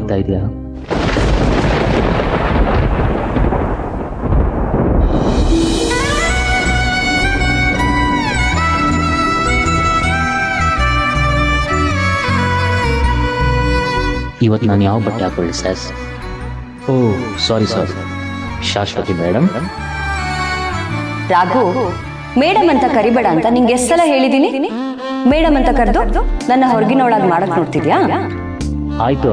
ಹುಡುಕ್ತಾ ಇದೆಯಾ? ಇವತ್ತು ನಾನು ಯಾವ ಬಟ್ಟೆ ಹಾಕೊಳ್ಳಿ ಸರ್? ಓ ಸಾರಿ ಶಾಶ್ವತಿ ಮೇಡಮ್. ರಾಘು, ಮೇಡಮ್ ಅಂತ ಕರಿಬೇಡ ಅಂತ ನಿಂಗೆ ಎಷ್ಟು ಸಲ ಹೇಳಿದೀನಿ? ಮೇಡಮ್ ಅಂತ ಕರೆದು ನನ್ನ ಹೊರಗಿನೊಳಗೆ ಮಾಡಕ್ ನೋಡ್ತಿದ್ಯಾ? ಆಯ್ತು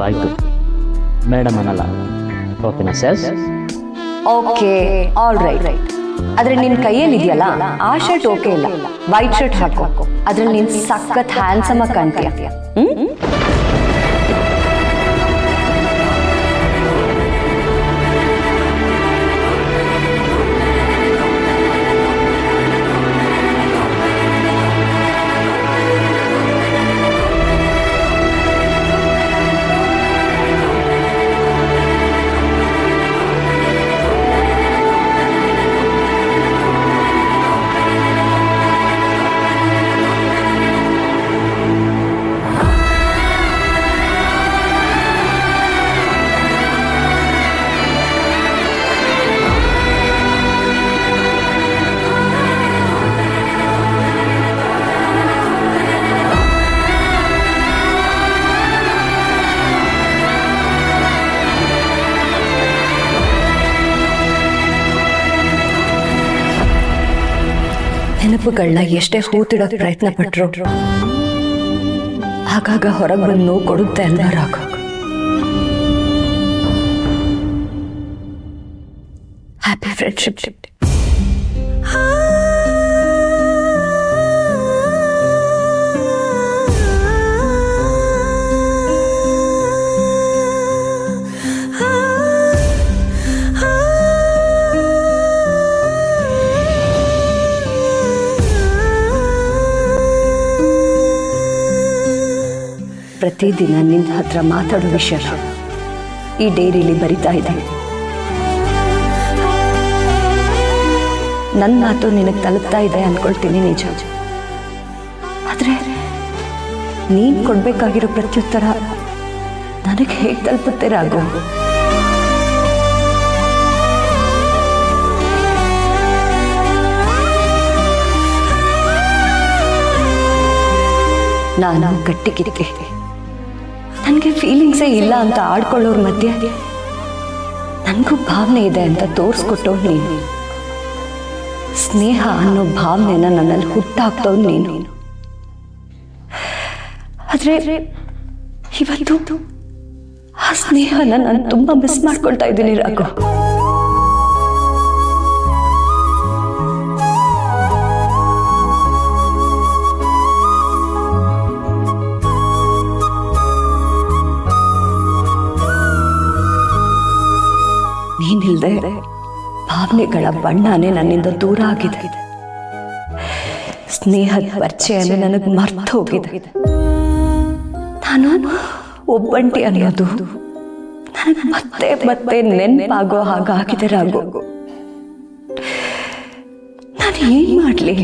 ಮೇಡಮ್ ಅನ್ನಲ್ಲ, ಓಕೆನಾ ಸರ್? Okay, all right. ಆದ್ರೆ ನಿನ್ ಕೈಯಲ್ಲಿ ಇದೆಯಲ್ಲ ಆ ಶರ್ಟ್ ಓಕೆ ಇಲ್ಲ, ವೈಟ್ ಶರ್ಟ್ ಹಾಕೋ. ಅದ್ರಲ್ಲಿ ನೀನ್ ಸಖತ್ ಹ್ಯಾಂಡ್ಸಮ್ ಆಗಿ ಕಾಣ್ತೀಯ. ನೆನಪುಗಳನ್ನ ಎಷ್ಟೇ ಹೂತಿಡೋಕ್ ಪ್ರಯತ್ನ ಪಟ್ರು ಆಗಾಗ ಹೊರಗೆ ಬಂದು ನೋವು ಕೊಡುತ್ತೆ ಅಲ್ವಾ ರಾಘು? Happy friendship. ಪ್ರತಿದಿನ ನಿನ್ನ ಹತ್ರ ಮಾತಾಡೋ ವಿಷಯ ಈ ಡೈರಿಲಿ ಬರಿತಾ ಇದೆ. ನನ್ನ ಮಾತು ನಿನಗೆ ತಲುಪ್ತಾ ಇದೆ ಅನ್ಕೊಳ್ತೀನಿ ನಿಜ. ಆದ್ರೆ ನೀನ್ ಕೊಡ್ಬೇಕಾಗಿರೋ ಪ್ರತ್ಯುತ್ತರ ನನಗೆ ಹೇಗೆ ತಲುಪುತ್ತೆ ರಾಘು? ನಾನು ಗಟ್ಟಿಗಿದ್ದೆ, ನನಗೆ ಫೀಲಿಂಗ್ಸೇ ಇಲ್ಲ ಅಂತ ಆಡ್ಕೊಳ್ಳೋರ್ ಮಧ್ಯೆ ನನಗೂ ಭಾವನೆ ಇದೆ ಅಂತ ತೋರಿಸ್ಕೊಟ್ಟವ್ ನೀನು. ಸ್ನೇಹ ಅನ್ನೋ ಭಾವನೆನ ನನ್ನಲ್ಲಿ ಹುಟ್ಟಾಕ್ತವ್ ನೀನು. ಆದ್ರೆ ಇವತ್ತು ಆ ಸ್ನೇಹನ ನಾನು ತುಂಬಾ ಮಿಸ್ ಮಾಡ್ಕೊಳ್ತಾ ಇದ್ದೀನಿ ರಾಘು. ನೀನಿಲ್ದೆ ಭಾವನೆಗಳ ಬಣ್ಣನೇ ನನ್ನಿಂದ ದೂರ ಆಗಿದೆ. ಸ್ನೇಹದ ಪರಿಚಯನೇ ನನಗೆ ಮರ್ತು ಹೋಗಿದೆ. ನಾನು ಒಬ್ಬಂಟಿ ಅನ್ನೋದು ನನಗೆ ಮತ್ತೆ ಮತ್ತೆ ನೆನಪಾಗೋ ಹಾಗಾಗಿದೆ ರಾಘು. ನಾನು ಏನ್ ಮಾಡ್ಲಿ?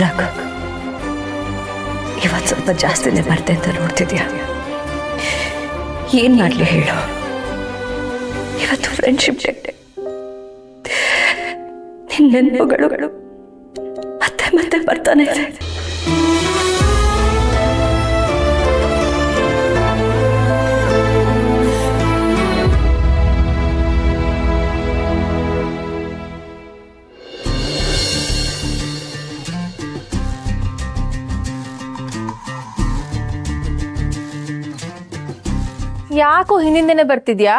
ರಾಘು, ಇವತ್ತು ಸ್ವಲ್ಪ ಜಾಸ್ತಿನೇ ಬರ್ತೆ ಅಂತ ನೋಡ್ತಿದ್ಯಾ? ಏನ್ ಮಾಡ್ಲಿ ಹೇಳು? ಇವತ್ತು ಫ್ರೆಂಡ್ಶಿಪ್ ಡೇ. ನಿನ್ನ ನೆನಪುಗಳು ಮತ್ತೆ ಮತ್ತೆ ಬರ್ತಾನೆ ಇದೆ. ಯಾಕೋ ಹಿಂದಿಂದೇನೆ ಬರ್ತಿದ್ಯಾ?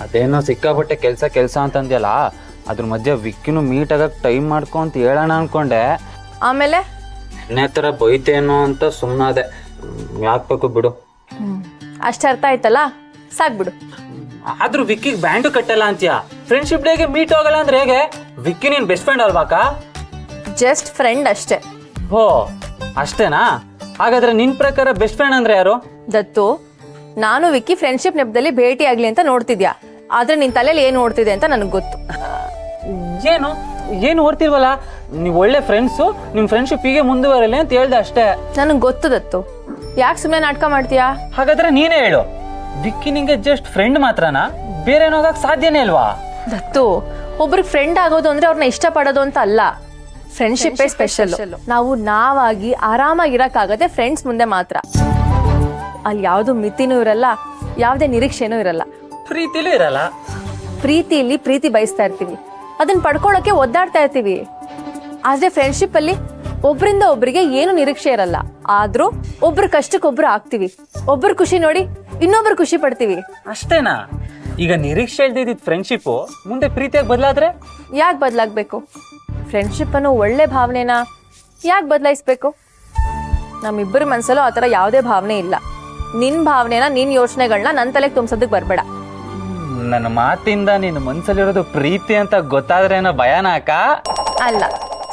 ಅದೇನೋ ಸಿಕ್ಕಾಪಟ್ಟೆ ಕೆಲ್ಸ ಅಂತಂದ್ಯಲ್ಲ, ಅದ್ರ ಮಧ್ಯೆ ವಿಕ್ಕಿನೂ ಮೀಟ್ ಆಗಕ್ ಟೈಮ್ ಮಾಡ್ಕೊ ಅಂತ ಹೇಳೋಣ ಅನ್ಕೊಂಡೆ. ಆಮೇಲೆ ಎಣ್ಣೆ ತರ ಬೈತೇನೋ ಅಂತ ಸುಮ್ಮನಾದೆ. ಯಾಕಬೇಕು ಬಿಡು. ಅಷ್ಟ ಅರ್ಥ ಆಯ್ತಲ್ಲ, ಸಾಕ್ಬಿಡು. ಆದ್ರೂ ವಿಕ್ಕಿಗೆ ಬ್ಯಾಂಡು ಕಟ್ಟಲ್ಲ ಅಂತೀಯ? ಫ್ರೆಂಡ್ಶಿಪ್ ಡೇಗೆ ಮೀಟ್ ಹೋಗಲ್ಲ ಅಂದ್ರೆ ಹೇಗೆ? ವಿಕ್ಕಿ ನೀನ್ ಬೆಸ್ಟ್ ಫ್ರೆಂಡ್ ಅಲ್ವಾಕ? ಜಸ್ಟ್ ಫ್ರೆಂಡ್ ಅಷ್ಟೇ. ಓ ಅಷ್ಟೇನಾ? ಹಾಗಾದ್ರೆ ನಿನ್ ಪ್ರಕಾರ ಬೆಸ್ಟ್ ಫ್ರೆಂಡ್ ಅಂದ್ರೆ ಯಾರು? ದತ್ತು, ನಾನು ವಿಕ್ಕಿ ಫ್ರೆಂಡ್ಶಿಪ್ ನೆಪದಲ್ಲಿ ಭೇಟಿ ಆಗ್ಲಿ ಅಂತ ನೋಡ್ತಿದ್ಯಾ, ಆದ್ರೆ ನಿನ್ ತಲೆಯಲ್ಲಿ ಏನ್ ನೋಡ್ತಿದೆ ಅಂತ ನನಗೆ ಗೊತ್ತು. ಏನು ಓಡ್ತಿಲ್ವಲ್ಲ, ನೀವು ಒಳ್ಳೆ ಫ್ರೆಂಡ್ಸು, ನಿಮ್ ಫ್ರೆಂಡ್ಶಿಪ್ ಹೀಗೆ ಮುಂದುವರಲಿ ಅಂತ ಹೇಳ್ದೆ ಅಷ್ಟೇ. ನನಗೆ ಗೊತ್ತು ದತ್ತು, ಯಾಕೆ ಸುಮ್ಮನೆ ನಾಟಕ ಮಾಡ್ತೀಯಾ? ಹಾಗಾದ್ರೆ ನೀನೇ ಹೇಳು, ವಿಕ್ಕಿ ನಿಂಗೆ ಜಸ್ಟ್ ಫ್ರೆಂಡ್ ಮಾತ್ರನಾ, ಬೇರೆ ಹೋಗಕ್ ಸಾಧ್ಯನೇ ಇಲ್ವಾ? ದತ್ತು, ಒಬ್ರಿಗೆ ಫ್ರೆಂಡ್ ಆಗೋದು ಅಂದ್ರೆ ಅವ್ರನ್ನ ಇಷ್ಟಪಡೋದು ಅಂತ ಅಲ್ಲ. ಫ್ರೆಂಡ್ಶಿಪ್ಪೇ ಸ್ಪೆಷಲ್. ನಾವು ನಾವಾಗಿ ಆರಾಮಾಗಿರಕ್ಕಾಗದೆ ಫ್ರೆಂಡ್ಸ್ ಮುಂದೆ ಮಾತ್ರ. ಅಲ್ಲಿ ಯಾವ್ದು ಮಿತಿನೂ ಇರಲ್ಲ, ಯಾವ್ದೇ ನಿರೀಕ್ಷೆನೂ ಇರಲ್ಲ. ಪ್ರೀತಿಲೂ ಇರಲ್ಲ. ಪ್ರೀತಿಯಲ್ಲಿ ಪ್ರೀತಿ ಬಯಸ್ತಾ ಇರ್ತೀವಿ, ಅದನ್ನ ಪಡ್ಕೊಳ್ಳೋಕೆ ಒದ್ದಾಡ್ತಾ ಇರ್ತೀವಿ. ಆದ್ರೆ ಫ್ರೆಂಡ್ಶಿಪ್ ಅಲ್ಲಿ ಒಬ್ರಿಂದ ಒಬ್ರಿಗೆ ಏನು ನಿರೀಕ್ಷೆ ಇರಲ್ಲ, ಆದ್ರೂ ಒಬ್ರ ಕಷ್ಟಕ್ಕೊಬ್ರು ಆಗ್ತೀವಿ. ಒಬ್ರ ಖುಷಿ ನೋಡಿ ಇನ್ನೊಬ್ರು ಖುಷಿ ಪಡ್ತೀವಿ. ಅಷ್ಟೇನಾ? ಈಗ ನಿರೀಕ್ಷೆ ಇಲ್ದಿದ್ದ ಫ್ರೆಂಡ್ಶಿಪ್ ಮುಂದೆ ಪ್ರೀತಿಯಾಗಿ ಬದಲಾದ್ರೆ ಯಾಕೆ ಬದಲಾಗ್ಬೇಕು? ಫ್ರೆಂಡ್ಶಿಪ್ ಅನ್ನೋ ಒಳ್ಳೆ ಭಾವನೆನ ಯಾಕೆ ಬದಲಾಯಿಸ್ಬೇಕು? ನಮ್ಮಿಬ್ಬರ ಮನ್ಸಲ್ಲೂ ಆತರ ಯಾವುದೇ ಭಾವನೆ ಇಲ್ಲ. ನಿನ್ ಭಾವನೆನ, ನಿನ್ ಯೋಚನೆಗಳನ್ನ ನನ್ನ ತಲೆಗೆ ತುಂಬಿಸೋದಕ್ಕೆ ಬರ್ಬೇಡ. ನನ್ನ ಮಾತಿಂದ ನಿನ್ನ ಮನ್ಸಲ್ಲಿರೋದು ಪ್ರೀತಿ ಅಂತ ಗೊತ್ತಾದ್ರೇನೋ ಭಯಾನಕ ಅಲ್ಲ,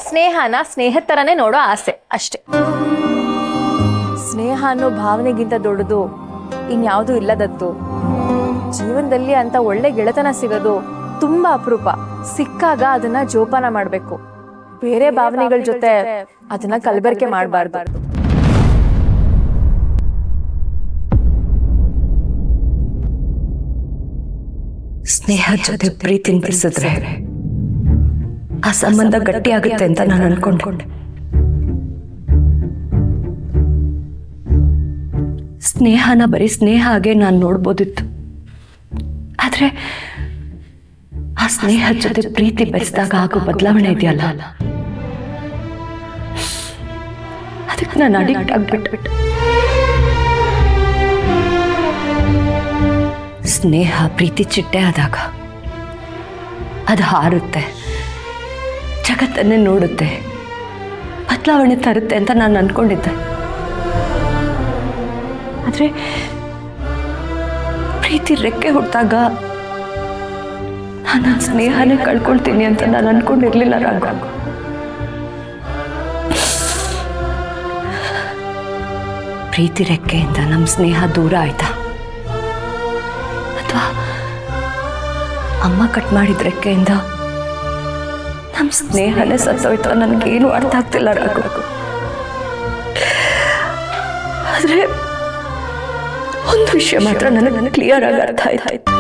ಸ್ನೇಹನ ಸ್ನೇಹದ ತರನೇ ನೋಡೋ ಆಸೆ ಅಷ್ಟೇ. ಸ್ನೇಹ ಅನ್ನೋ ಭಾವನೆಗಿಂತ ದೊಡ್ಡದು ಇನ್ಯಾವುದೂ ಇಲ್ಲದತ್ತು. ಜೀವನದಲ್ಲಿ ಅಂತ ಒಳ್ಳೆ ಗೆಳೆತನ ಸಿಗೋದು ತುಂಬಾ ಅಪರೂಪ. ಸಿಕ್ಕಾಗ ಅದನ್ನ ಜೋಪಾನ ಮಾಡ್ಬೇಕು. ಬೇರೆ ಭಾವನೆಗಳ ಜೊತೆ ಅದನ್ನ ಕಲಬೆರಕೆ ಮಾಡಬಾರ್ದು. ಸ್ನೇಹ ಜೊತೆ ಪ್ರೀತಿನ ಬೆಳೆಸಿದ್ರೆ ಆ ಸಂಬಂಧ ಗಟ್ಟಿ ಆಗುತ್ತೆ ಅಂತ ನಾನು ಅನ್ಕೊಂಡೆ. ಸ್ನೇಹನ ಬರೀ ಸ್ನೇಹ ಹಾಗೆ ನಾನು ನೋಡ್ಬೋದಿತ್ತು, ಆದ್ರೆ ಆ ಸ್ನೇಹ ಜೊತೆ ಪ್ರೀತಿ ಬೆಳೆಸಿದಾಗ ಆಗೋ ಬದಲಾವಣೆ ಇದೆಯಲ್ಲ, ಅದಕ್ಕೆ ನಾನು ಅಡಿಕ್ಟ್ ಆಗ್ಬಿಟ್ಟು. ಸ್ನೇಹ ಪ್ರೀತಿ ಚಿಟ್ಟೆ ಆದಾಗ ಅದು ಹಾರುತ್ತೆ, ಜಗತ್ತನ್ನೇ ನೋಡುತ್ತೆ, ಬದಲಾವಣೆ ತರುತ್ತೆ ಅಂತ ನಾನು ಅನ್ಕೊಂಡಿದ್ದೆ. ಆದ್ರೆ ಪ್ರೀತಿ ರೆಕ್ಕೆ ಹುಟ್ಟಾಗ ನಾನು ಸ್ನೇಹನೇ ಕಳ್ಕೊಳ್ತೀನಿ ಅಂತ ನಾನು ಅನ್ಕೊಂಡಿರ್ಲಿಲ್ಲ ರಾಘು. ಪ್ರೀತಿ ರೆಕ್ಕೆಯಿಂದ ನಮ್ಮ ಸ್ನೇಹ ದೂರ ಆಯ್ತಾ, ಅಥವಾ ಅಮ್ಮ ಕಟ್ ಮಾಡಿದ ರೆಕ್ಕೆಯಿಂದ ನಮ್ಮ ಸ್ನೇಹನೇ ಸತ್ತೋಯ್ತು? ನನಗೇನು ಅರ್ಥ ಆಗ್ತಿಲ್ಲ ರಾಘು. ಆದ್ರೆ ಒಂದು ವಿಷಯ ಮಾತ್ರ ನನಗೆ ಕ್ಲಿಯರ್ ಆಗಿ ಅರ್ಥ ಆಯ್ತು.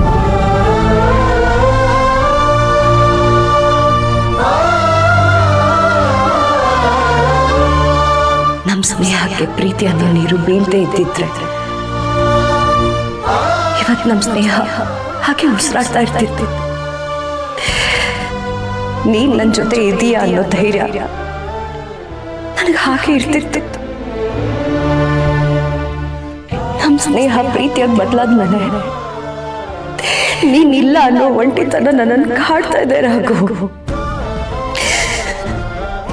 ನಮ್ಮ ಸ್ನೇಹಕ್ಕೆ ಪ್ರೀತಿ ಅನ್ನೋ ನೀರು ಬೀಳ್ದೇ ಇದ್ದಿದ್ರೆ ಇವತ್ತು ನಮ್ಮ ಸ್ನೇಹ ಹಾಗೆ ಉಸಿರಾಡ್ತಾ ಇರ್ತಿತ್ತು. ನೀನ್ ನನ್ನ ಜೊತೆ ಇದೀಯಾ ಅನ್ನೋ ಧೈರ್ಯ ನನಗೆ ಹಾಗೆ ಇರ್ತಿರ್ತಿತ್ತು. ನಮ್ಮ ಸ್ನೇಹ ಪ್ರೀತಿಯಾಗಿ ಬದಲಾದ್ಮೇಲೆ ನೀನಿಲ್ಲ ಅನ್ನೋ ಒಂಟಿತನ ನನ್ನನ್ನು ಕಾಡ್ತಾ ಇದೆ ರಾಘು.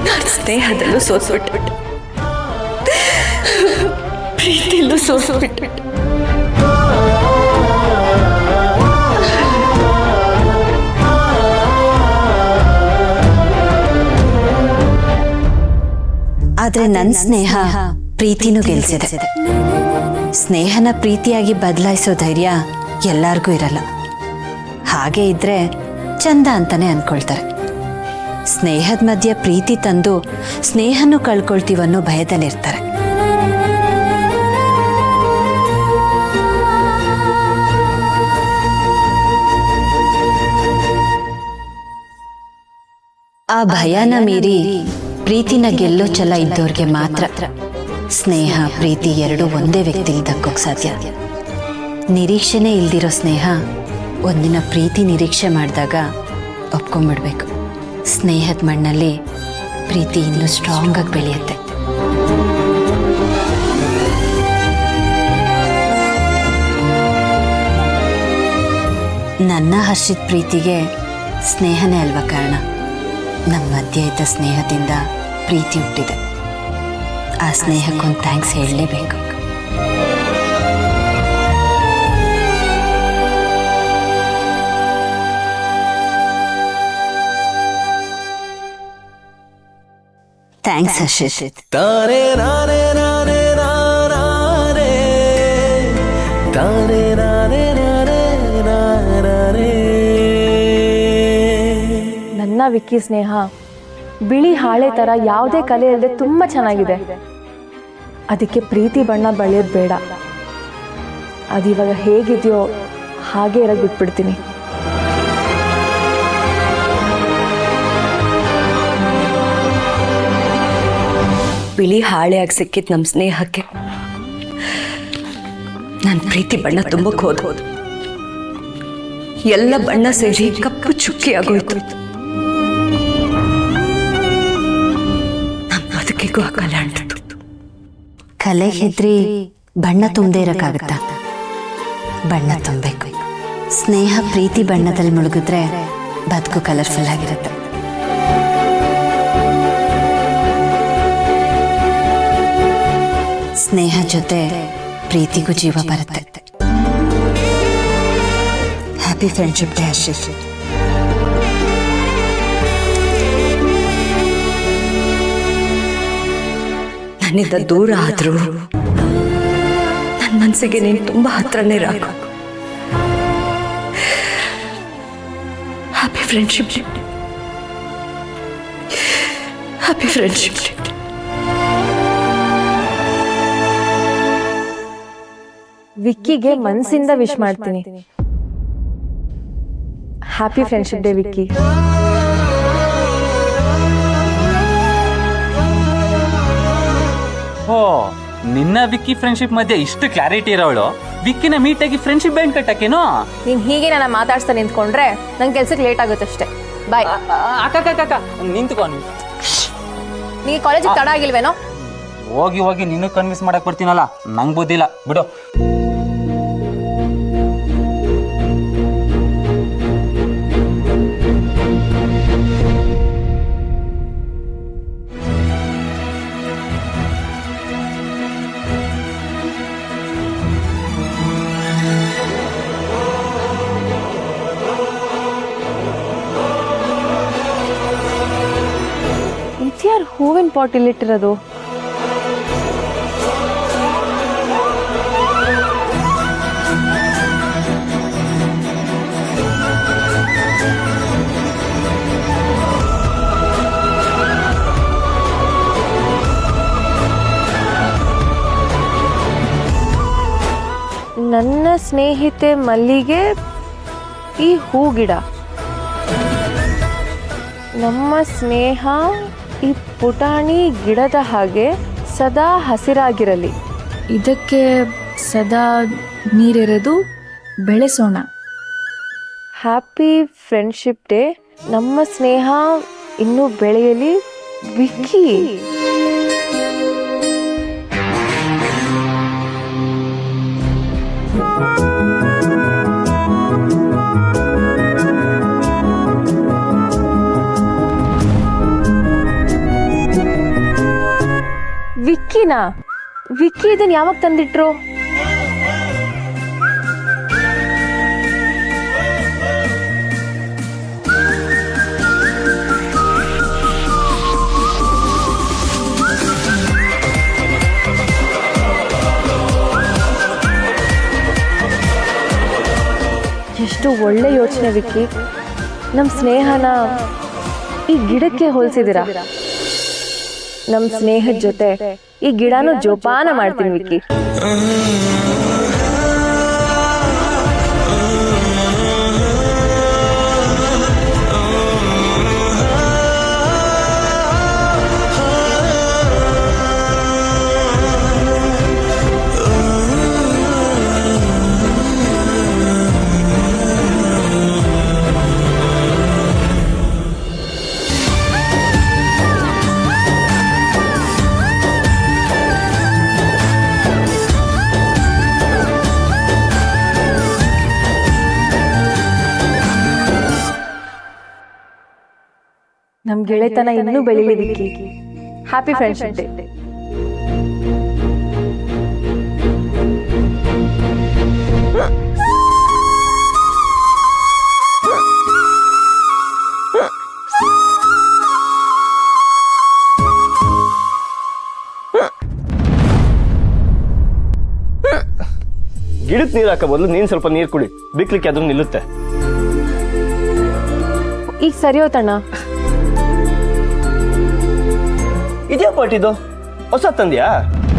ನಾನು ಸ್ನೇಹದಲ್ಲೂ ಸೋಸ್ಬಿಟ್ಟು, ಪ್ರೀತಿಯಲ್ಲೂ ಸೋಸ್ಬಿಟ್ಟು. ಆದ್ರೆ ನನ್ನ ಸ್ನೇಹ ಪ್ರೀತಿನೂ ಗೆಲ್ಸಿದೆ. ಸ್ನೇಹನ ಪ್ರೀತಿಯಾಗಿ ಬದಲಾಯಿಸೋ ಧೈರ್ಯ ಎಲ್ಲಾರ್ಗೂ ಇರಲ್ಲ. ಹಾಗೆ ಇದ್ರೆ ಚಂದ ಅಂತಾನೆ ಅನ್ಕೊಳ್ತಾರೆ. ಸ್ನೇಹದ ಮಧ್ಯೆ ಪ್ರೀತಿ ತಂದು ಸ್ನೇಹನೂ ಕಳ್ಕೊಳ್ತೀವನ್ನೋ ಭಯದಲ್ಲಿರ್ತಾರೆ. ಆ ಭಯನ ಮೀರಿ ಪ್ರೀತಿನ ಗೆಲ್ಲೋ ಛಲ ಇದ್ದವ್ರಿಗೆ ಮಾತ್ರ ಸ್ನೇಹ ಪ್ರೀತಿ ಎರಡೂ ಒಂದೇ ವ್ಯಕ್ತಿಲಿ ದಕ್ಕೋಕ್ ಸಾಧ್ಯ. ನಿರೀಕ್ಷೆನೇ ಇಲ್ದಿರೋ ಸ್ನೇಹ ಒಂದಿನ ಪ್ರೀತಿ ನಿರೀಕ್ಷೆ ಮಾಡಿದಾಗ ಒಪ್ಕೊಂಡ್ಬಿಡ್ಬೇಕು. ಸ್ನೇಹದ ಮಣ್ಣಲ್ಲಿ ಪ್ರೀತಿ ಇನ್ನೂ ಸ್ಟ್ರಾಂಗ್ ಆಗಿ ಬೆಳೆಯುತ್ತೆ. ನನ್ನ ಹರ್ಷಿತ್ ಪ್ರೀತಿಗೆ ಸ್ನೇಹನೇ ಅಲ್ವಾ ಕಾರಣ. ನಮ್ಮ ಮಧ್ಯೆ ಇದ್ದ ಸ್ನೇಹದಿಂದ ಪ್ರೀತಿ ಹುಟ್ಟಿದೆ. ಆ ಸ್ನೇಹಕ್ಕೊಂದು ಥ್ಯಾಂಕ್ಸ್ ಹೇಳಲೇಬೇಕು. ಥ್ಯಾಂಕ್ಸ್ ಹರ್ಷಿತ್. ನನ್ನ ವಿಕ್ಕಿ ಸ್ನೇಹ ಬಿಳಿ ಹಾಳೆ ತರ ಯಾವುದೇ ಕಲೆ ಇಲ್ಲದೆ ತುಂಬಾ ಚೆನ್ನಾಗಿದೆ. ಅದಕ್ಕೆ ಪ್ರೀತಿ ಬಣ್ಣ ಬಳಿಯೋದು ಬೇಡ. ಅದಿವಾಗ ಹೇಗಿದೆಯೋ ಹಾಗೆ ಇರಕ್ಕೆ ಬಿಟ್ಬಿಡ್ತೀನಿ. ಬಿಳಿ ಹಾಳೆಯಾಗಿ ಸಿಕ್ಕಿದ್ ನಮ್ಮ ಸ್ನೇಹಕ್ಕೆ ನನ್ನ ಪ್ರೀತಿ ಬಣ್ಣ ತುಂಬಕ್ಕೆ ಹೋದ. ಎಲ್ಲ ಬಣ್ಣ ಸೇರಿ ಕಪ್ಪು ಚುಕ್ಕಿ ಆಗೋಯ್ತು. ನಮ್ಮ ಬದುಕಿಗೂ ಆ ಕಲೆ ಅಂಟಿತು. ಕಲೆ ಹೆದ್ರಿ ಬಣ್ಣ ತುಂಬದೇ ಇರಕ್ಕಾಗತ್ತಾ? ಬಣ್ಣ ತುಂಬಬೇಕು. ಸ್ನೇಹ ಪ್ರೀತಿ ಬಣ್ಣದಲ್ಲಿ ಮುಳುಗಿದ್ರೆ ಬದುಕು ಕಲರ್ಫುಲ್ ಆಗಿರುತ್ತೆ. ಸ್ನೇಹ ಜೊತೆ ಪ್ರೀತಿಗೂ ಜೀವ ಬರುತ್ತೆ. Happy friendship day Ashish. ನನ್ನಿಂದ ದೂರ ಆದ್ರೂ ನನ್ನ ಮನಸ್ಸಿಗೆ ನೀನು ತುಂಬಾ ಹತ್ರನೇ ರಾಕು. Happy friendship day. Happy friendship day. ವಿಕ್ಕಿಗೆ ಮನಸ್ಸಿಂದ ವಿಶ್ ಮಾಡ್ತೀನಿ. Happy friendship day Vicky. ಓ, ನಿನ್ನ ವಿಕ್ಕಿ ಫ್ರೆಂಡ್ಶಿಪ್ ಮಧ್ಯೆ ಇಷ್ಟು ಕ್ಲಾರಿಟಿ ಇರೋಳು ವಿಕ್ಕಿನ ಮೀಟ್ ಆಗಿ ಫ್ರೆಂಡ್ಶಿಪ್ ಬ್ಯಾಂಡ್ ಕಟ್ಟಕ್ಕೇನೋ? ನೀನ್ ಹೀಗೆ ನನ್ನ ಮಾತಾಡ್ಸ್ತಾ ನಿಂತ್ಕೊಂಡ್ರೆ ನನ್ ಕೆಲ್ಸಕ್ಕೆ ಲೇಟ್ ಆಗುತ್ತಷ್ಟೇ. ಬಾಯ್. ಅಕ್ಕ ನಿಂತ್ಕೊ. ನೀ ಕಾಲೇಜಿಗೆ ತಡ ಆಗಿಲ್ವೇನೋ? ಹೋಗಿ ಹೋಗಿ ನೀನು ಕನ್ವಿನ್ಸ್ ಮಾಡಕ್ ಬರ್ತೀನಲ್ಲ, ನಂಗೆ ಬುದ್ಧಿಲ್ಲ ಬಿಡು. ಇದ್ಯಾರು ಹೂವಿನ ಪಾಟ್ ಇಲ್ಲಿಟ್ಟಿರೋದು? ನನ್ನ ಸ್ನೇಹಿತೆ ಮಲ್ಲಿಗೆ ಈ ಹೂ ಗಿಡ. ನಮ್ಮ ಸ್ನೇಹ ಈ ಪುಟಾಣಿ ಗಿಡದ ಹಾಗೆ ಸದಾ ಹಸಿರಾಗಿರಲಿ. ಇದಕ್ಕೆ ಸದಾ ನೀರೆರೆದು ಬೆಳೆಸೋಣ. Happy friendship day. ನಮ್ಮ ಸ್ನೇಹ ಇನ್ನೂ ಬೆಳೆಯಲಿ ವಿಕ್ಕಿ. ವಿಕ್ಕಿನಾ? ವಿಕ್ಕಿ ಇದನ್ನ ಯಾವಾಗ ತಂದಿಟ್ರು? ಎಷ್ಟು ಒಳ್ಳೆ ಯೋಚನೆ ವಿಕ್ಕಿ. ನಮ್ಮ ಸ್ನೇಹನ ಈ ಗಿಡಕ್ಕೆ ಹೋಲಿಸಿದಿರಾ. ನಮ್ಮ ಸ್ನೇಹದ ಜೊತೆ ಈ ಗಿಡನೂ ಜೋಪಾನ ಮಾಡ್ತೀನಿ ವಿಕ್ಕಿ. ನಮ್ ಗೆಳೆತನ ಇನ್ನೂ ಬೆಳಿಲಿ ವಿಕ್ಕಿ. Happy friendship day. ಗಿಡಕ್ಕೆ ನೀರು ಹಾಕೋ ಬದಲು ನೀನು ಸ್ವಲ್ಪ ನೀರು ಕುಡಿ, ಬಿಕ್ಲಿಕ್ಕೆ ಅದು ನಿಲ್ಲುತ್ತೆ. ಈಗ ಸರಿ ಹೋತಣ್ಣ. ಇದೇ ಪಾಟಿದು ಹೊಸ ತಂದ್ಯಾ?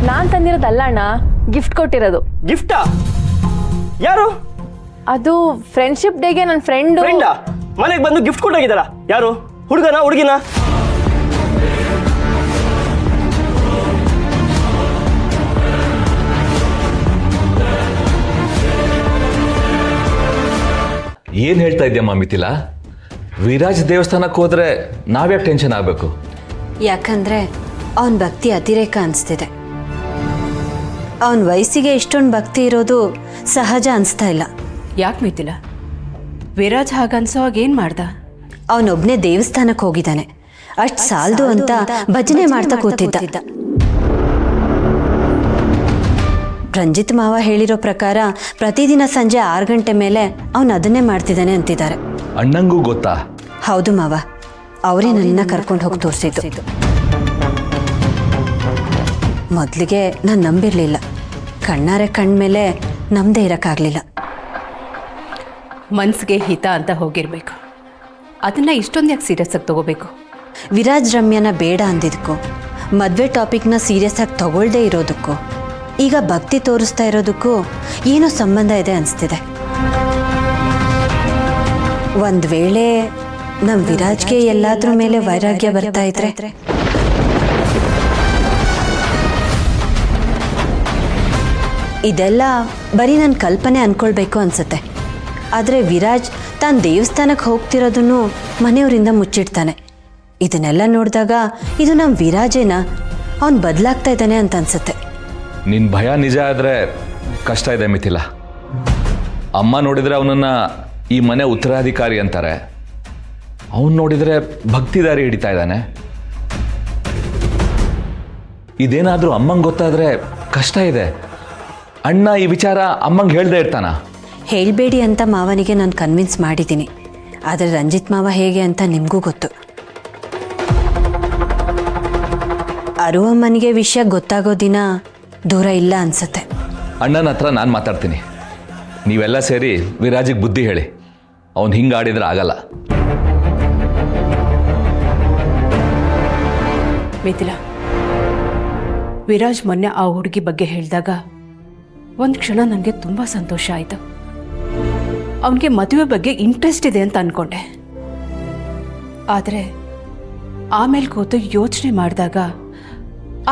ನಾನ್ ತಂದಿರೋದಲ್ಲ ಅಣ್ಣ, ಗಿಫ್ಟ್ ಕೊಟ್ಟಿರೋದು. ಗಿಫ್ಟಾ? ಯಾರು? ಅದು ಫ್ರೆಂಡ್ಶಿಪ್ ಡೇಗೆ ನನ್ನ ಫ್ರೆಂಡು. ಫ್ರೆಂಡಾ? ಮನೆಗೆ ಬಂದು ಗಿಫ್ಟ್ ಕೊಟ್ಟೋಗಿದ್ದಾರಾ? ಯಾರು? ಹುಡುಗನ ಹುಡುಗಿನ? ಏನ್ ಹೇಳ್ತಾ ಇದ್ಯಮ್ಮ ಮಿಥಿಲಾ? ವಿರಾಜ್ ದೇವಸ್ಥಾನಕ್ಕೆ ಹೋದ್ರೆ ನಾವ್ಯಾಕೆ ಟೆನ್ಷನ್ ಆಗ್ಬೇಕು? ಯಾಕಂದ್ರೆ ಅವನ ಭಕ್ತಿ ಅತಿರೇಕ ಅನಿಸ್ತಿದೆ. ಅವನ ವಯಸ್ಸಿಗೆ ಇಷ್ಟೊಂದು ಭಕ್ತಿ ಇರೋದು ಸಹಜ ಅನಿಸ್ತಾ ಇಲ್ಲ. ಯಾಕೆ ಮಿಥಿಲ? ವಿರಾಜ್ ಹಾಗನ್ಸೋವಾಗ ಏನು ಮಾಡ್ದ? ಅವನೊಬ್ಬನೇ ದೇವಸ್ಥಾನಕ್ಕೆ ಹೋಗಿದ್ದಾನೆ, ಅಷ್ಟು ಸಾಲದು ಅಂತ ಭಜನೆ ಮಾಡ್ತಾ ಕೂತಿದ್ದ. ರಂಜಿತ್ ಮಾವ ಹೇಳಿರೋ ಪ್ರಕಾರ ಪ್ರತಿದಿನ ಸಂಜೆ 6 ಗಂಟೆ ಮೇಲೆ ಅವನು ಅದನ್ನೇ ಮಾಡ್ತಿದ್ದಾನೆ ಅಂತಿದ್ದಾರೆ. ಅಣ್ಣಂಗೂ ಗೊತ್ತಾ? ಹೌದು ಮಾವ, ಅವರೇ ನನ್ನ ಕರ್ಕೊಂಡು ಹೋಗಿ ತೋರಿಸಿದ್ದು. ಮೊದಲಿಗೆ ನಾನು ನಂಬಿರಲಿಲ್ಲ, ಕಣ್ಣಾರೆ ಕಣ್ಮೇಲೆ ನಮ್ಮದೇ ಇರೋಕ್ಕಾಗಲಿಲ್ಲ. ಮನ್ಸಿಗೆ ಹಿತ ಅಂತ ಹೋಗಿರ್ಬೇಕು, ಅದನ್ನ ಇಷ್ಟೊಂದು ಯಾಕೆ ಸೀರಿಯಸ್ ಆಗಿ ತಗೋಬೇಕು? ವಿರಾಜ್ ರಮ್ಯನ ಬೇಡ ಅಂದಿದ್ದಕ್ಕೂ, ಮದುವೆ ಟಾಪಿಕ್ನ ಸೀರಿಯಸ್ ಆಗಿ ತಗೊಳ್ದೇ ಇರೋದಕ್ಕೂ, ಈಗ ಭಕ್ತಿ ತೋರಿಸ್ತಾ ಇರೋದಕ್ಕೂ ಏನೋ ಸಂಬಂಧ ಇದೆ ಅನಿಸ್ತಿದೆ. ಒಂದು ವೇಳೆ ನಮ್ಮ ವಿರಾಜ್ಗೆ ಎಲ್ಲಾದ್ರ ಮೇಲೆ ವೈರಾಗ್ಯ ಬರ್ತಾ ಇದ್ರೆ? ಇದೆಲ್ಲ ಬರೀ ನನ್ನ ಕಲ್ಪನೆ ಅಂದ್ಕೊಳ್ಬೇಕು ಅನ್ಸುತ್ತೆ. ಆದರೆ ವಿರಾಜ್ ತಾನು ದೇವಸ್ಥಾನಕ್ಕೆ ಹೋಗ್ತಿರೋದನ್ನು ಮನೆಯವರಿಂದ ಮುಚ್ಚಿಡ್ತಾನೆ. ಇದನ್ನೆಲ್ಲ ನೋಡಿದಾಗ ಇದು ನಮ್ಮ ವಿರಾಜೇನ, ಅವನು ಬದಲಾಗ್ತಾ ಇದ್ದಾನೆ ಅಂತ ಅನ್ಸುತ್ತೆ. ನಿನ್ನ ಭಯ ನಿಜ ಆದರೆ ಕಷ್ಟ ಇದೆ ಮಿಥಿಲಾ. ಅಮ್ಮ ನೋಡಿದರೆ ಅವನನ್ನು ಈ ಮನೆ ಉತ್ತರಾಧಿಕಾರಿ ಅಂತಾರೆ, ಅವನು ನೋಡಿದರೆ ಭಕ್ತಿದಾರಿ ಹಿಡಿತಾ ಇದ್ದಾನೆ. ಇದೇನಾದರೂ ಅಮ್ಮಂಗೆ ಗೊತ್ತಾದರೆ ಕಷ್ಟ ಇದೆ. ಅಣ್ಣ ಈ ವಿಚಾರ ಅಮ್ಮಂಗೆ ಹೇಳ್ದೇ ಇರ್ತಾನ? ಹೇಳಬೇಡಿ ಅಂತ ಮಾವನಿಗೆ ನಾನು ಕನ್ವಿನ್ಸ್ ಮಾಡಿದ್ದೀನಿ. ಆದರೆ ರಂಜಿತ್ ಮಾವ ಹೇಗೆ ಅಂತ ನಿಮಗೂ ಗೊತ್ತು. ಅರುವಮ್ಮನಿಗೆ ವಿಷಯ ಗೊತ್ತಾಗೋ ದಿನ ದೂರ ಇಲ್ಲ ಅನ್ಸುತ್ತೆ. ಅಣ್ಣನ ಹತ್ರ ನಾನು ಮಾತಾಡ್ತೀನಿ, ನೀವೆಲ್ಲ ಸೇರಿ ವಿರಾಜಿಗೆ ಬುದ್ಧಿ ಹೇಳಿ. ಅವನು ಹಿಂಗೆ ಆಡಿದ್ರೆ ಆಗಲ್ಲ. ಮಿಥಿಲಾ, ವಿರಾಜ್ ಮೊನ್ನೆ ಆ ಹುಡುಗಿ ಬಗ್ಗೆ ಹೇಳಿದಾಗ ಒಂದು ಕ್ಷಣ ನನಗೆ ತುಂಬ ಸಂತೋಷ ಆಯಿತು. ಅವನಿಗೆ ಮದುವೆ ಬಗ್ಗೆ ಇಂಟ್ರೆಸ್ಟ್ ಇದೆ ಅಂತ ಅಂದ್ಕೊಂಡೆ. ಆದರೆ ಆಮೇಲೆ ಕೂತು ಯೋಚನೆ ಮಾಡಿದಾಗ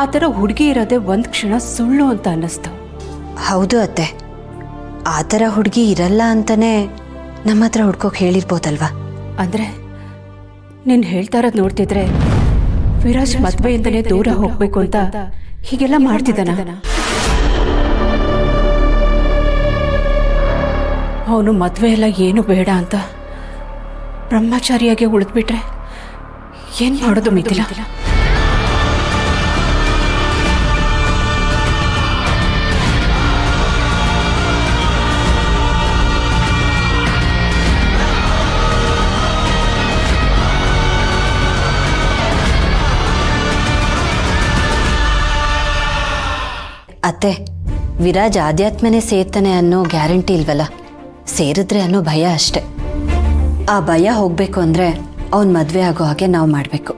ಆ ಥರ ಹುಡುಗಿ ಇರೋದೇ ಒಂದು ಕ್ಷಣ ಸುಳ್ಳು ಅಂತ ಅನ್ನಿಸ್ತು. ಹೌದು ಅತ್ತೆ, ಆ ಥರ ಹುಡುಗಿ ಇರಲ್ಲ ಅಂತಲೇ ನಮ್ಮ ಹತ್ರ ಹುಡ್ಕೋಕೆ ಹೇಳಿರ್ಬೋದಲ್ವಾ? ಅಂದರೆ ನೀನು ಹೇಳ್ತಾ ಇರೋದು ನೋಡ್ತಿದ್ರೆ ವಿರಾಜ್ ಮದುವೆಯಿಂದಲೇ ದೂರ ಹೋಗಬೇಕು ಅಂತ ಹೀಗೆಲ್ಲ ಮಾಡ್ತಿದ್ದಾನ? ಅವನು ಮದುವೆ ಎಲ್ಲ ಏನು ಬೇಡ ಅಂತ ಬ್ರಹ್ಮಚಾರಿಯಾಗೆ ಉಳಿದ್ಬಿಟ್ರೆ ಏನು ಮಾಡೋದು ಮಿಥಿಲಾ? ಅತ್ತೆ, ವಿರಾಜ್ ಆಧ್ಯಾತ್ಮನೇ ಸೇರ್ತಾನೆ ಅನ್ನೋ ಗ್ಯಾರಂಟಿ ಇಲ್ವಲ್ಲ, ಸೇರಿದ್ರೆ ಅನ್ನೋ ಭಯ ಅಷ್ಟೆ. ಆ ಭಯ ಹೋಗಬೇಕು ಅಂದರೆ ಅವನ ಮದುವೆ ಆಗೋ ಹಾಗೆ ನಾವು ಮಾಡಬೇಕು.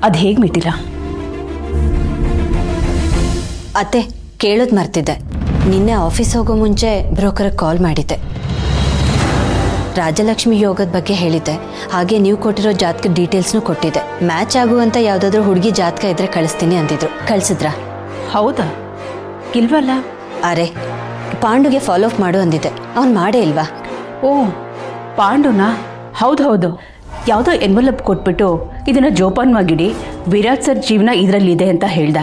ಅದು ಹೇಗೆ ಮಿಥಿಲಾ? ಅತ್ತೆ, ಕೇಳೋದು ಮರ್ತಿದ್ದೆ. ನಿನ್ನೆ ಆಫೀಸ್ ಹೋಗೋ ಮುಂಚೆ ಬ್ರೋಕರ್ಗೆ ಕಾಲ್ ಮಾಡಿದ್ದೆ. ರಾಜಲಕ್ಷ್ಮಿ ಯೋಗದ ಬಗ್ಗೆ ಹೇಳಿದ್ದೆ, ಹಾಗೆ ನೀವು ಕೊಟ್ಟಿರೋ ಜಾತಕ ಡೀಟೇಲ್ಸ್ನು ಕೊಟ್ಟಿದ್ದೆ. ಮ್ಯಾಚ್ ಆಗುವಂಥ ಯಾವುದಾದ್ರೂ ಹುಡುಗಿ ಜಾತಕ ಇದ್ರೆ ಕಳಿಸ್ತೀನಿ ಅಂದಿದ್ರು. ಕಳಿಸಿದ್ರಾ? ಹೌದಾ? ಇಲ್ವಲ್ಲ. ಅರೆ, ಪಾಂಡುಗೆ ಫಾಲೋ ಅಪ್ ಮಾಡು ಅಂದಿದ್ದೆ, ಅವ್ನು ಮಾಡೇ ಇಲ್ವಾ? ಓ, ಪಾಂಡುನಾ? ಹೌದು. ಯಾವುದೋ ಎನ್ವಲಪ್ ಕೊಟ್ಬಿಟ್ಟು ಇದನ್ನು ಜೋಪಾನವಾಗಿಡಿ, ವಿರಾಟ್ ಸರ್ ಜೀವನ ಇದರಲ್ಲಿದೆ ಅಂತ ಹೇಳ್ದ.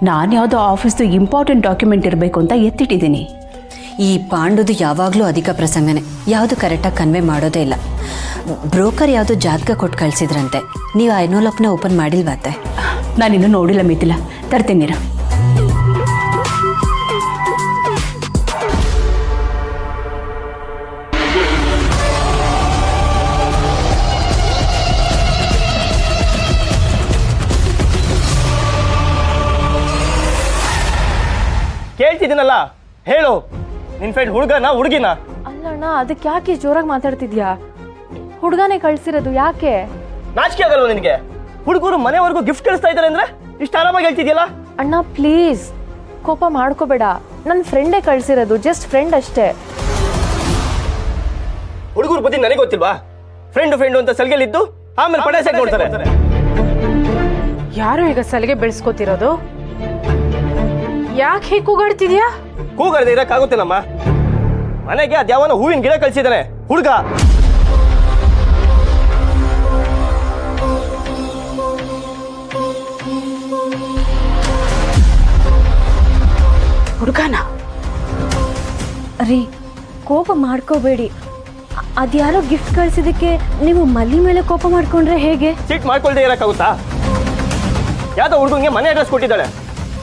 ನಾನು ಯಾವುದೋ ಆಫೀಸ್ದು ಇಂಪಾರ್ಟೆಂಟ್ ಡಾಕ್ಯುಮೆಂಟ್ ಇರಬೇಕು ಅಂತ ಎತ್ತಿಟ್ಟಿದ್ದೀನಿ. ಈ ಪಾಂಡುದು ಯಾವಾಗಲೂ ಅಧಿಕ ಪ್ರಸಂಗನೇ, ಯಾವುದು ಕರೆಕ್ಟಾಗಿ ಕನ್ವೆ ಮಾಡೋದೇ ಇಲ್ಲ. ಬ್ರೋಕರ್ ಯಾವುದೋ ಜಾತಕ ಕೊಟ್ಟು ಕಳಿಸಿದ್ರಂತೆ, ನೀವು ಆ ಎನ್ವಲಪ್ನ ಓಪನ್ ಮಾಡಿಲ್ವಾತೆ? ನಾನಿನ್ನೂ ನೋಡಿಲ್ಲ ಮಿಥಿಲಾ, ತರ್ತೀನಿರ. ಕೇಳ್ತಿದ್ದೀನಲ್ಲ, ಹೇಳು, ನಿನ್ ಫ್ರೆಂಡ್ ಹುಡುಗನ ಹುಡುಗಿನ? ಅಲ್ಲಣ್ಣ, ಅದಕ್ಕೆ ಯಾಕೆ ಜೋರಾಗಿ ಮಾತಾಡ್ತಿದ್ಯಾ? ಹುಡುಗನೇ ಕಳ್ಸಿರೋದು, ಯಾಕೆ? ನಾಚಿಕೆ ಆಗಲ್ವ ನಿನಗೆ? ಹುಡುಗರು ಮನೆವರೆಗೂ ಗಿಫ್ಟ್ ಕಳಿಸ್ತಾ ಇದ್ದಾರೆ ಅಂದ್ರೆ ಇಷ್ಟು ಆರಾಮಾಗಿ ಹೇಳ್ತಿದ್ಯಲ್ಲ? ಅಣ್ಣ ಪ್ಲೀಸ್ ಕೋಪ ಮಾಡ್ಕೋಬೇಡ, ನನ್ನ ಫ್ರೆಂಡೇ ಕಳ್ಸಿರೋದು, ಜಸ್ಟ್ ಫ್ರೆಂಡ್ ಅಷ್ಟೇ. ಹುಡುಗರು ಬುದ್ಧಿ ನನಗೆ ಗೊತ್ತಿಲ್ವಾ? ಫ್ರೆಂಡು ಅಂತ ಸಲ್ಗೆಲಿದ್ದು ಆಮೇಲೆ ಪಟಾಸೆಗೆ ನೋಡ್ತಾರೆ. ಯಾರು ಈಗ ಸಲಿಗೆ ಬೆಳೆಸ್ಕೋತಿರೋದು? ಯಾಕೆ ಹೀಗೆ ಕೂಗಾಡ್ತಿದ್ಯಾ? ಕೂಗಾಡದೆ ಇರಕ್ಕಾಗುತ್ತೇನಮ್ಮ? ಮನೆಗೆ ಅದ್ಯಾವನ ಹೂವಿನ ಗಿಡ ಕಳ್ಸಿದಾನೆ ಹುಡುಗ. ಹುಡುಗನ ರೀ, ಕೋಪ ಮಾಡ್ಕೋಬೇಡಿ. ಅದ್ಯಾರೋ ಗಿಫ್ಟ್ ಕಳ್ಸಿದಕ್ಕೆ ನೀವು ಮಲ್ಲಿ ಮೇಲೆ ಕೋಪ ಮಾಡ್ಕೊಂಡ್ರೆ ಹೇಗೆ? ಸಿಟ್ ಮಾಡ್ಕೊಳ್ದೆ ಇರಕ್ಕಾಗುತ್ತಾ? ಯಾವ್ದೋ ಹುಡುಗಂಗೆ ಮನೆ ಅಡ್ರೆಸ್ ಕೊಟ್ಟಿದ್ದಾಳೆ,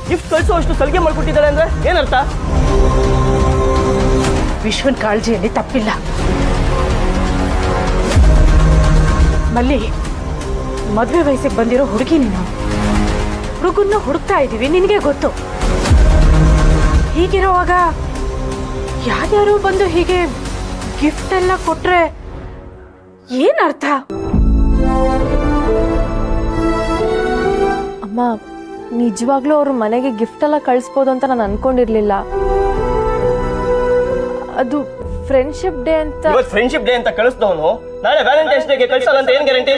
ಗಿಫ್ಟ್ ಕಳಿಸೋ ಅಷ್ಟು ಸಲಿಗೆ ಮಾಡ್ಕೊಟ್ಟಿದ್ದಾಳೆ ಅಂದ್ರೆ ಏನರ್ಥ? ವಿಶ್ವನ್ ಕಾಳಜಿಯಲ್ಲಿ ತಪ್ಪಿಲ್ಲ. ಮಲ್ಲಿ, ಮದುವೆ ವಯಸ್ಸಿಗೆ ಬಂದಿರೋ ಹುಡುಗಿ ನೀನು. ಹುಡುಗನ್ನ ಹುಡುಕ್ತಾ ಇದ್ದೀವಿ, ನಿನಗೆ ಗೊತ್ತು. ಹೀಗಿರುವಾಗ ಯಾರ್ಯಾರು ಬಂದು ಹೀಗೆ ಗಿಫ್ಟ್ ಎಲ್ಲ ಕೊಟ್ರೆ ಏನರ್ಥ? ಅಮ್ಮ, ನಿಜವಾಗ್ಲೂ ಅವ್ರ ಮನೆಗೆ ಗಿಫ್ಟ್ ಎಲ್ಲ ಕಳಿಸ್ಬೋದು ಅಂತ ನಾನು ಅನ್ಕೊಂಡಿರ್ಲಿಲ್ಲ. ಅದು ಫ್ರೆಂಡ್ಶಿಪ್ ಡೇ ಅಂತ. ಇವತ್ತು ಫ್ರೆಂಡ್ಶಿಪ್ ಡೇ ಅಂತ ಕಳಿಸ್ದವನು ನಾಳೆ ವ್ಯಾಲೆಂಟೈನ್ಸ್ ಡೇಗೆ ಕಳ್ಸಲ್ಲ ಅಂತ ಏನ್ ಗ್ಯಾರಂಟಿ?